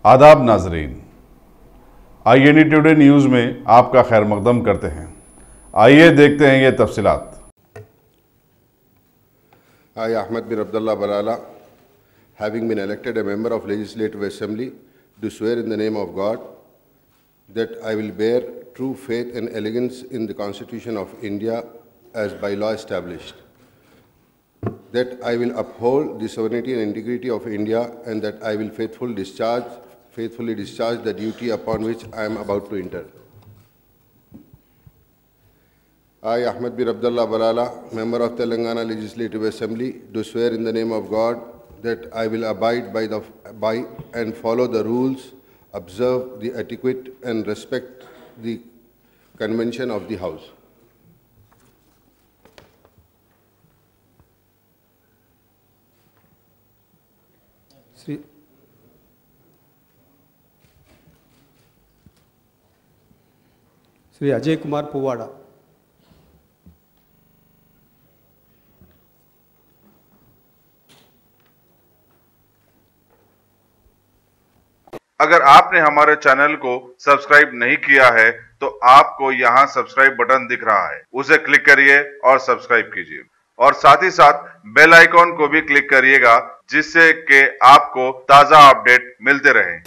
आदाब नाजरीन, INE today news में आपका खैर मकदम करते हैं। आइए देखते हैं ये तफसीलात। I, Ahmed bin Abdullah Balala, having been elected a member of Legislative Assembly, do swear in the name of God that I will bear true faith and allegiance in the Constitution of India as by law established, that I will uphold the sovereignty and integrity of India, and that I will faithfully discharge the duty upon which I am about to enter. I, Ahmed bin Abdullah Balala, member of Telangana Legislative Assembly, do swear in the name of God that I will abide by and follow the rules, observe the etiquette, and respect the convention of the House. Shri Ajay Kumar पुवाड़ा। अगर आपने हमारे channel को subscribe नहीं किया है तो आपको यहाँ सब्सक्राइब बटन दिख रहा है, उसे क्लिक करिए और सब्सक्राइब कीजिए और साथ ही साथ बेल आइकॉन को भी क्लिक करिएगा जिससे कि आपको ताज़ा अपडेट मिलते रहें।